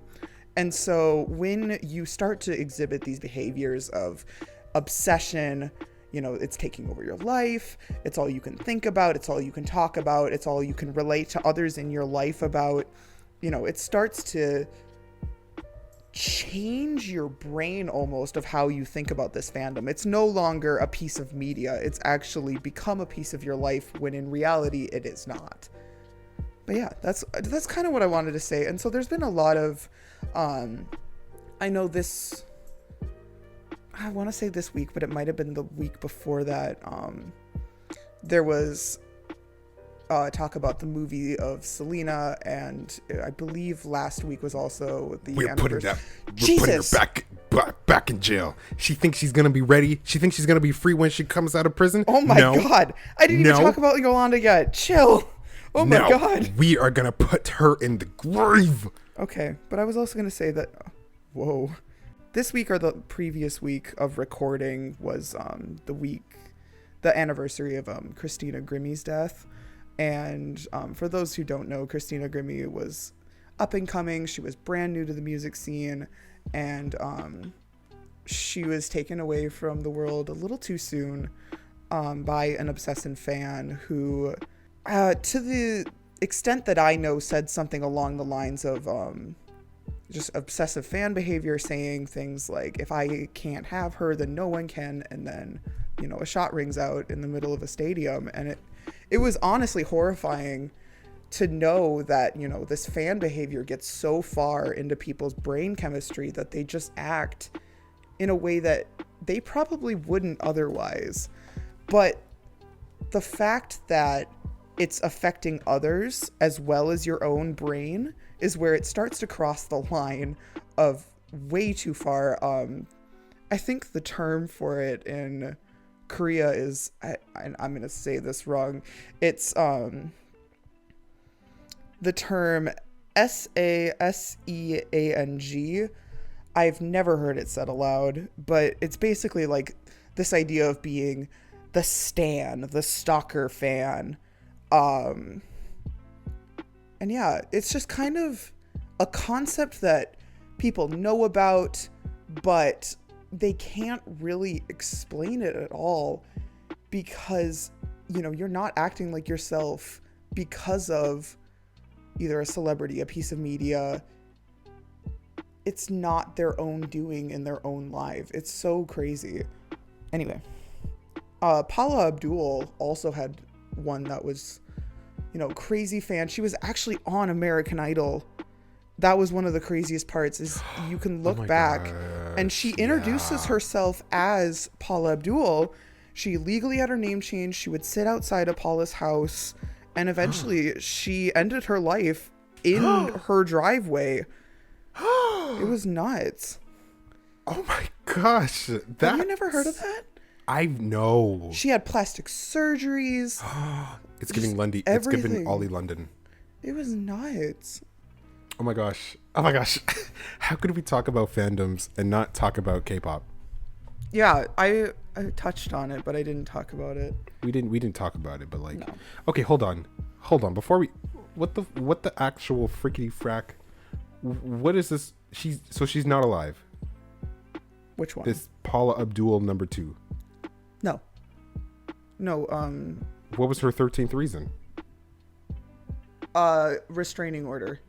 And so when you start to exhibit these behaviors of obsession, you know, it's taking over your life, it's all you can think about, it's all you can talk about, it's all you can relate to others in your life about, you know, it starts to change your brain almost of how you think about this fandom. It's no longer a piece of media, it's actually become a piece of your life when in reality it is not. But yeah, that's kind of what I wanted to say. And so there's been a lot of, I know this, I want to say this week, but it might have been the week before that. There was talk about the movie of Selena, and I believe last week was also the We're putting Jesus. her back in jail. She thinks she's gonna be ready. She thinks she's gonna be free when she comes out of prison. Oh my God! I didn't even talk about Yolanda yet. Chill. Oh my God. We are gonna put her in the grave. Okay, but I was also gonna say that. Whoa. This week or the previous week of recording was the anniversary of Christina Grimmie's death. And for those who don't know, Christina Grimmie was up and coming. She was brand new to the music scene, and she was taken away from the world a little too soon by an obsessive fan who, to the extent that I know, said something along the lines of just obsessive fan behavior, saying things like, if I can't have her, then no one can. And then, you know, a shot rings out in the middle of a stadium, and it was honestly horrifying to know that, you know, this fan behavior gets so far into people's brain chemistry that they just act in a way that they probably wouldn't otherwise. But the fact that it's affecting others as well as your own brain is where it starts to cross the line of way too far. I think the term for it in Korea is, I'm going to say this wrong. It's the term SASEANG. I've never heard it said aloud, but it's basically like this idea of being the stan, the stalker fan. And yeah, it's just kind of a concept that people know about, but they can't really explain it at all because, you know, you're not acting like yourself because of either a celebrity, a piece of media. It's not their own doing in their own life. It's so crazy. Anyway, Paula Abdul also had one that was, you know, crazy fan. She was actually on American Idol. That was one of the craziest parts, is you can look back and she introduces herself as Paula Abdul. She legally had her name changed. She would sit outside of Paula's house, and eventually she ended her life in her driveway. It was nuts. Oh my gosh. Have you never heard of that? I know. She had plastic surgeries. It's giving Lundy. Everything. It's giving Ollie London. It was nuts. Oh my gosh. Oh my gosh. How could we talk about fandoms and not talk about K-pop? Yeah, I touched on it, but I didn't talk about it. We didn't talk about it, but like, No. Okay, hold on. Before we, what the actual frickety frack? What is this? She's not alive. Which one? This Paula Abdul number 2. No. What was her 13th reason? Restraining order.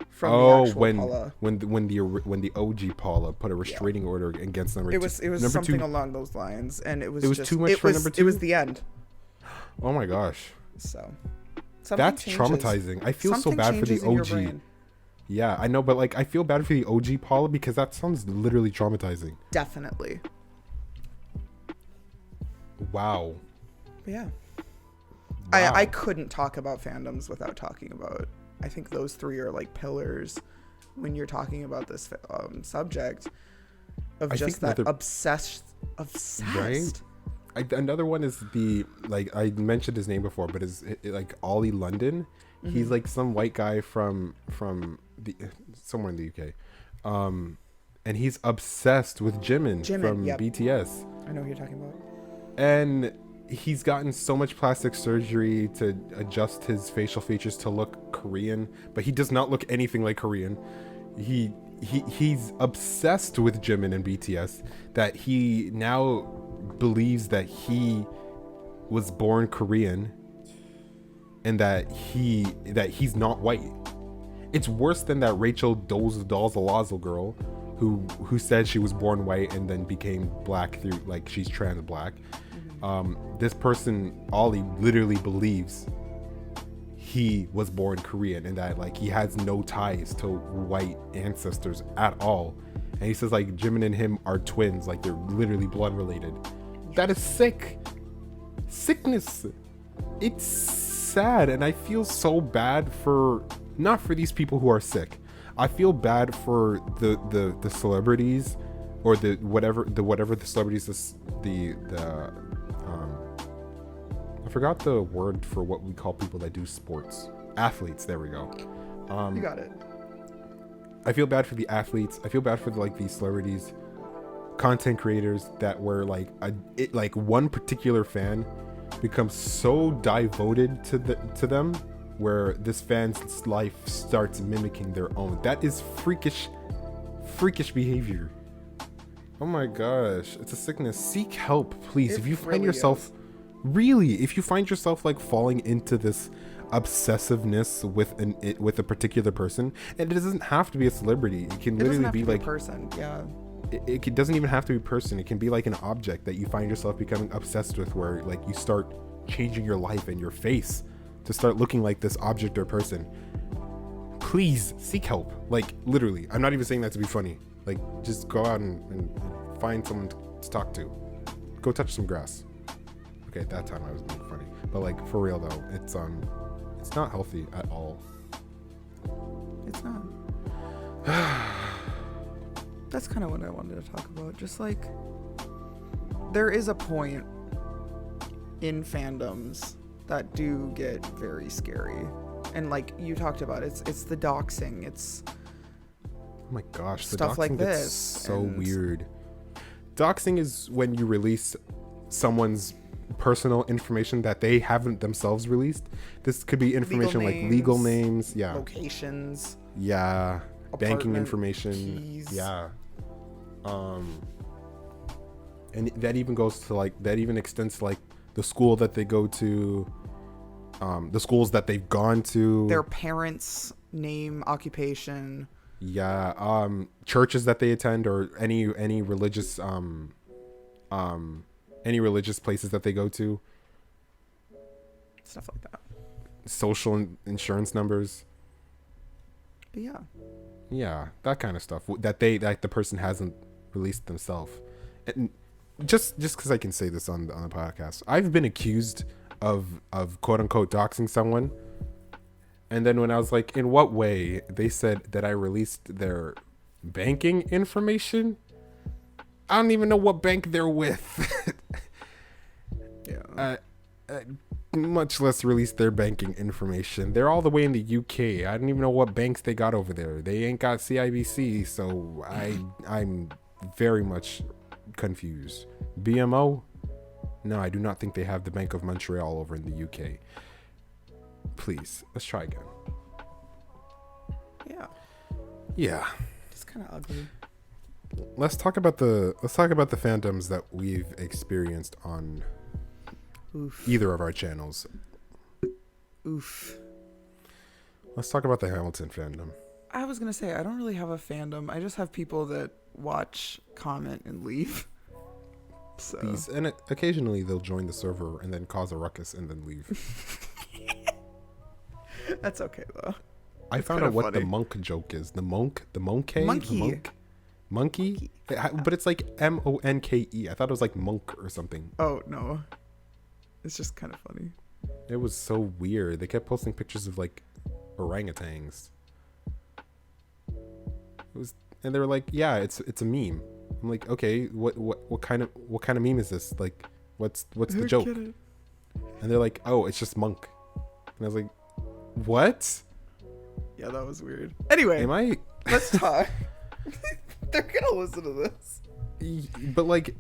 From the actual Paula. when the OG Paula put a restraining order against number 2. It was number something 2. along those lines, and it was just too much for number 2. It was the end. Oh my gosh. So That's changes. traumatizing. I feel so Something bad for the changes in your OG. brain. Yeah, I know, but like I feel bad for the OG Paula because that sounds literally traumatizing. Definitely. Wow. But yeah. Wow. I couldn't talk about fandoms without talking about, I think those 3 are like pillars when you're talking about this subject of just that obsessed. Right? Another one is the, like, I mentioned his name before, but is like Ollie London. Mm-hmm. He's like some white guy from the somewhere in the UK. And he's obsessed with Jimin from yep. BTS. I know who you're talking about. And he's gotten so much plastic surgery to adjust his facial features to look Korean, but he does not look anything like Korean. He's obsessed with Jimin and BTS that he now believes that he was born Korean and that he's not white. It's worse than that Rachel Dolezal girl who said she was born white and then became black through, like, she's trans black. This person, Ollie, literally believes he was born Korean and that like he has no ties to white ancestors at all. And he says like Jimin and him are twins, like they're literally blood related. That is sickness. It's sad, and I feel so bad for not for these people who are sick. I feel bad for the celebrities or the whatever the celebrities I forgot the word for what we call people that do sports. Athletes, there we go. You got it. I feel bad for the athletes. I feel bad for like these celebrities, content creators that were like like one particular fan becomes so devoted to them where this fan's life starts mimicking their own. That is freakish behavior. Oh my gosh, it's a sickness. Seek help, please. If you find yourself if you find yourself like falling into this obsessiveness with a particular person, and it doesn't have to be a celebrity. It can literally be like a person. Yeah. It doesn't even have to be a person. It can be like an object that you find yourself becoming obsessed with, where like you start changing your life and your face to start looking like this object or person. Please seek help. Like literally, I'm not even saying that to be funny. Like just go out and find someone to talk to. Go touch some grass. Okay, at that time I was being funny, but like for real though, it's not healthy at all. It's not. That's kind of what I wanted to talk about. Just like there is a point in fandoms that do get very scary, and like you talked about, it's the doxing. It's oh my gosh, the stuff doxing like gets this. So weird. Doxing is when you release someone's personal information that they haven't themselves released. This could be information like legal names, yeah, locations, yeah, banking information, keys. yeah, and that even goes to like that even extends to like the school that they go to, the schools that they've gone to, their parents' name, occupation, yeah, churches that they attend, or any religious any religious places that they go to, stuff like that, social insurance numbers, but yeah, that kind of stuff that the person hasn't released themselves. And just because I can say this on the podcast, I've been accused of quote unquote doxing someone, and then when I was like, in what way, they said that I released their banking information. I don't even know what bank they're with. Yeah. Much less release their banking information. They're all the way in the UK. I don't even know what banks they got over there. They ain't got CIBC, so I'm very much confused. BMO? No, I do not think they have the Bank of Montreal over in the UK. Please, let's try again. Yeah. It's kind of ugly. Let's talk about the fandoms that we've experienced on either of our channels. Let's talk about the Hamilton fandom. I was gonna say I don't really have a fandom. I just have people that watch, comment, and leave. So and occasionally they'll join the server and then cause a ruckus and then leave. That's okay though. I found out what the monk joke is. The monkey. Monkey? But it's like MONKE. I thought it was like monk or something. Oh, no. It's just kind of funny. It was so weird. They kept posting pictures of like orangutans. And they were like, yeah, it's a meme. I'm like, okay, what kind of meme is this? Like, what's the joke? And they're like, oh, it's just monk. And I was like, what? Yeah, that was weird. Anyway, let's talk. They're gonna listen to this. But like,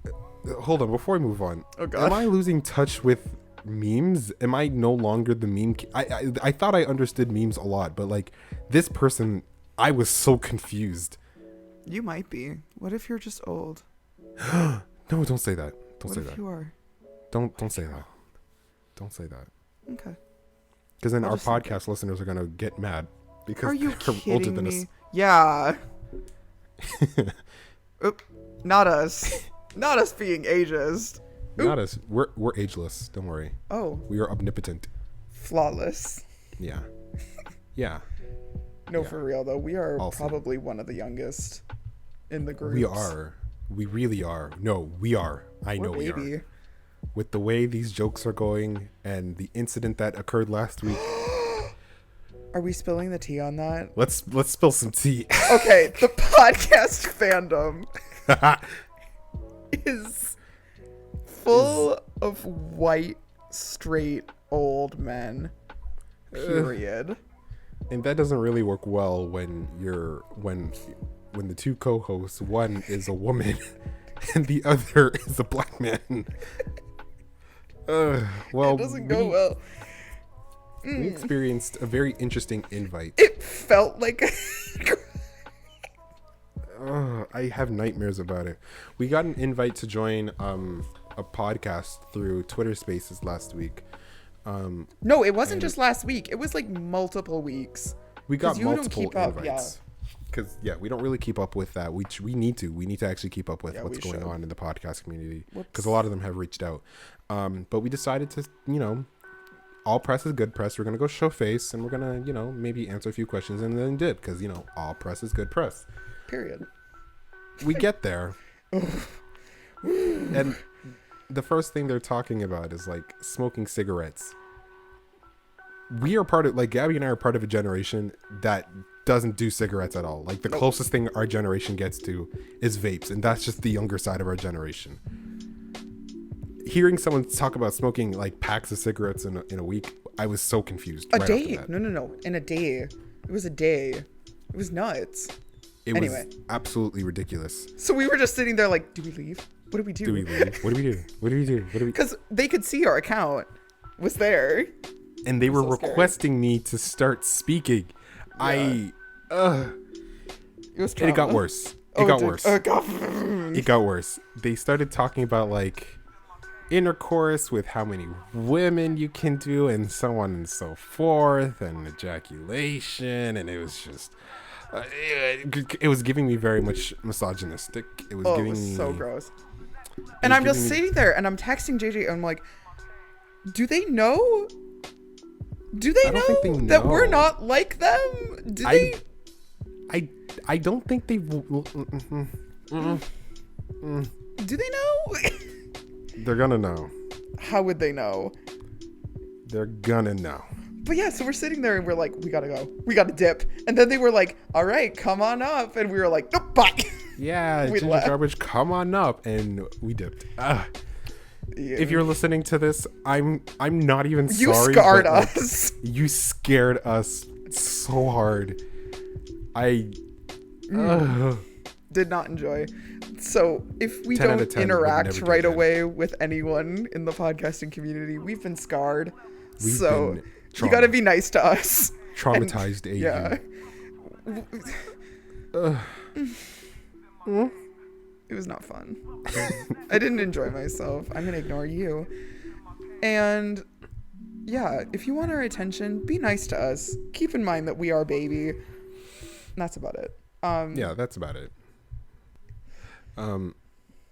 hold on, before I move on. Oh God. Am I losing touch with memes? Am I no longer the meme? I thought I understood memes a lot, but like this person, I was so confused. You might be. What if you're just old? No, don't say that. Don't say that. What if you are? Don't say that. Don't say that. Okay. Because then our podcast listeners are gonna get mad because are you they're older than us. Yeah. Oop. Not us. Not us being ageist. Not us. We're ageless. Don't worry. Oh. We are omnipotent. Flawless. Yeah. Yeah. No, Yeah. for real though, we are Also. probably one of the youngest in the group. We are. We really are. No, we are. I know we are. With the way these jokes are going and the incident that occurred last week. Are we spilling the tea on that? Let's spill some tea. Okay, the podcast fandom is full of white, straight, old men. Period. And that doesn't really work well when the two co-hosts, one is a woman and the other is a black man. Well, It doesn't go well. We experienced a very interesting invite. It felt like I have nightmares about it. We got an invite to join a podcast through Twitter Spaces last week. No, it wasn't just last week. It was like multiple weeks. We got 'Cause you don't multiple keep up, invites. Because we don't really keep up with that. We need to actually keep up with what's going on in the podcast community. Because a lot of them have reached out. But we decided to, all press is good press. We're gonna go show face, and we're gonna, maybe answer a few questions, and then did because all press is good press. Period. We get there, and the first thing they're talking about is like smoking cigarettes. We are part of, like, Gabby and I are part of a generation that doesn't do cigarettes at all. Like, the closest thing our generation gets to is vapes, and that's just the younger side of our generation. Hearing someone talk about smoking like packs of cigarettes in a week, I was so confused. A day? No. In a day. It was a day. It was nuts. It was absolutely ridiculous. So we were just sitting there like, do we leave? What do we do? Do we leave? What do we do? What do we do? What do we? Because they could see our account was there. And they were so scary. requesting me to start speaking. Yeah. It was And it got worse. It got worse. It It got worse. They started talking about like intercourse with how many women you can do and so on and so forth, and ejaculation, and it was just it was giving me very much misogynistic. It was giving me so gross. And I'm just sitting there and I'm texting JJ and I'm like, do they know? Do they I don't think they that we're know. not like them? Do they? I don't think they. Do they know? They're gonna know. How would they know? They're gonna know. But yeah, so we're sitting there and we're like, we gotta go. We gotta dip. And then they were like, all right, come on up. And we were like, nope, bye. Yeah, We Ginger left. Garbage, come on up. And we dipped. Yeah. If you're listening to this, I'm not even You sorry. scarred but, like, us. you scared us so hard. Did not enjoy. So if we 10 out of don't 10 would interact never do right again. away with anyone in the podcasting community, we've been scarred. We've So been you gotta be nice to us. traumatized AU. Yeah. It was not fun. I didn't enjoy myself. I'm gonna ignore you. And yeah, if you want our attention, be nice to us. Keep in mind that we are baby. And that's about it. Yeah, that's about it.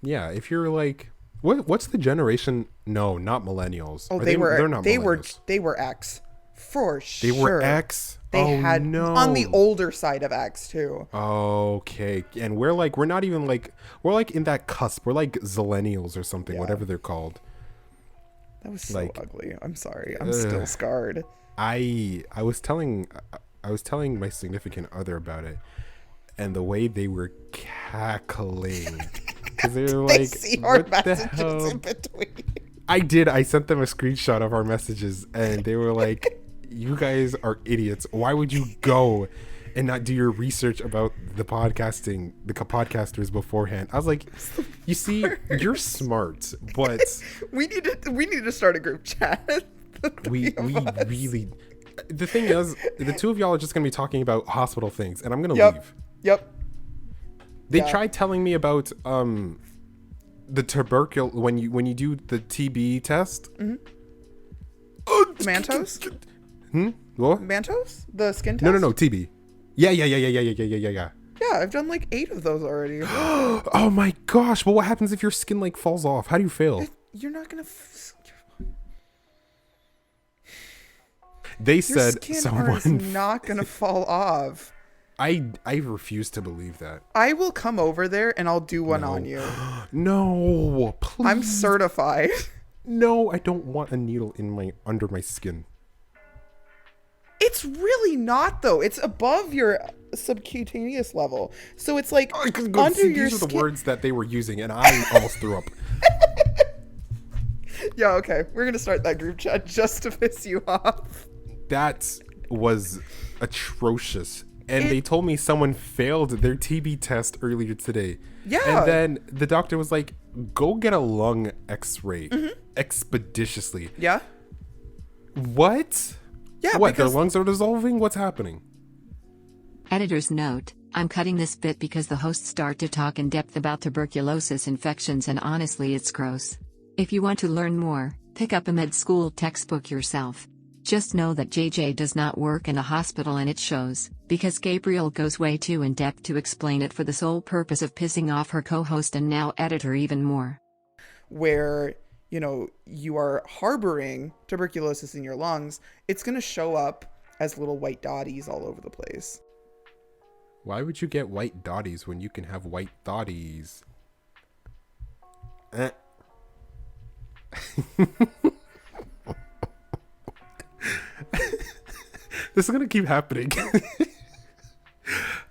Yeah, if you're like, what's the generation? No, not millennials. Oh, They're not millennials. they were X for sure. They were X. They Oh, had no. on the older side of X too. Okay, and we're not even like, we're like in that cusp. We're like zillennials or something, Yeah. whatever they're called. That was so like, ugly. I'm sorry. I'm still scarred. I was telling my significant other about it, and the way they were cackling, because they were They like, see our "What the messages hell?" in between. I did. I sent them a screenshot of our messages, and they were like, "You guys are idiots. Why would you go and not do your research about the podcasters beforehand?" I was like, "You see, you're smart, but We need to start a group chat. we really." The thing is, the two of y'all are just gonna be talking about hospital things, and I'm gonna leave. Yep. They Yeah. tried telling me about the tuberculosis when you do the TB test. Mm-hmm. Mantos? What? Mantos? The skin test? No, TB. Yeah. Yeah, I've done like 8 of those already. Oh my gosh! Well, what happens if your skin like falls off? How do you feel? You're not gonna. They Your said skin is someone. not gonna fall off. I refuse to believe that. I will come over there and I'll do one on you. No, please. I'm certified. No, I don't want a needle under my skin. It's really not though. It's above your subcutaneous level, so it's like under See, your these are skin. the words that they were using, and I almost threw up. Yeah, okay. We're gonna start that group chat just to piss you off. That was atrocious. And they told me someone failed their TB test earlier today. Yeah. And then the doctor was like, go get a lung x-ray expeditiously. Yeah. What? Yeah. What, their because lungs are dissolving? What's happening? Editor's note, I'm cutting this bit because the hosts start to talk in depth about tuberculosis infections and honestly it's gross. If you want to learn more, pick up a med school textbook yourself. Just know that JJ does not work in a hospital and it shows, because Gabriel goes way too in depth to explain it for the sole purpose of pissing off her co-host and now editor even more. where, you know, you are harboring tuberculosis in your lungs, it's going to show up as little white dotties all over the place. Why would you get white dotties when you can have white thotties? This is gonna keep happening.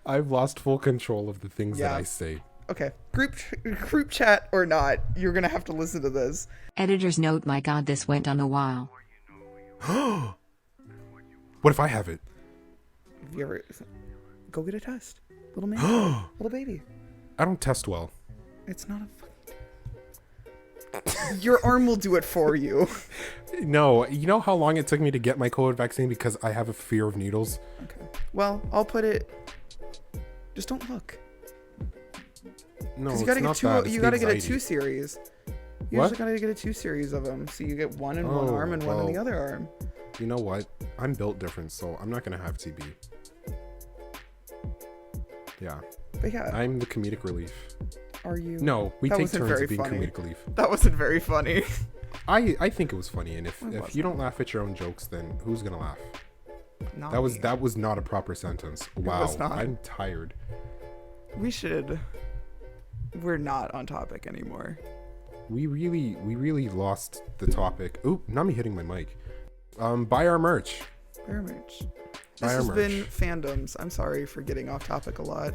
I've lost full control of the things that I say. Okay, group chat or not, you're gonna have to listen to this. Editor's note, my god, this went on a while. What if I have it? Have you ever go get a test, little man, little baby? I don't test well. It's not a. Your arm will do it for you. No, you know how long it took me to get my COVID vaccine because I have a fear of needles? Okay. Well, I'll put it. Just don't look. No, Because it's you gotta not get two. that. It's You the gotta get a anxiety. 2 series. You What? just gotta get a 2 series of them, so you get one in one Oh, arm and one in the well. other arm. You know what? I'm built different, so I'm not gonna have TB. Yeah, But yeah, I'm the comedic relief. are you? No, we That take wasn't turns very of being funny. comedic relief. That wasn't very funny. I think it was funny, and if wasn't. you don't laugh at your own jokes, then who's gonna laugh? Not That me. was not a proper sentence. Wow, was not. I'm tired. We should. We're not on topic anymore. We really lost the topic. Oop, not me hitting my mic. Buy our merch. Bear merch. Buy This our has merch. been Fandoms. I'm sorry for getting off topic a lot.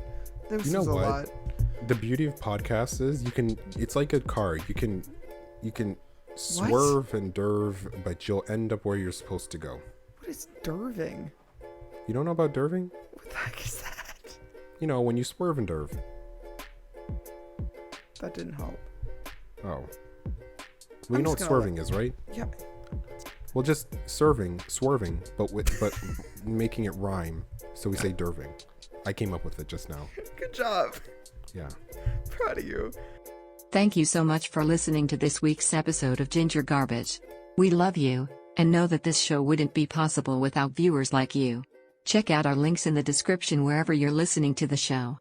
This You know was a what? lot. The beauty of podcasts is it's like a car. You can swerve and derve, but you'll end up where you're supposed to go. What is derving? You don't know about derving? What the heck is that? You know, when you swerve and derve. That didn't help. Oh. Well, I'm you know just what gonna swerving is, right? Yeah. Well, just swerving, but making it rhyme. So we say derving. I came up with it just now. Good job. Yeah. Proud of you. Thank you so much for listening to this week's episode of Ginger Garbage. We love you, and know that this show wouldn't be possible without viewers like you. Check out our links in the description wherever you're listening to the show.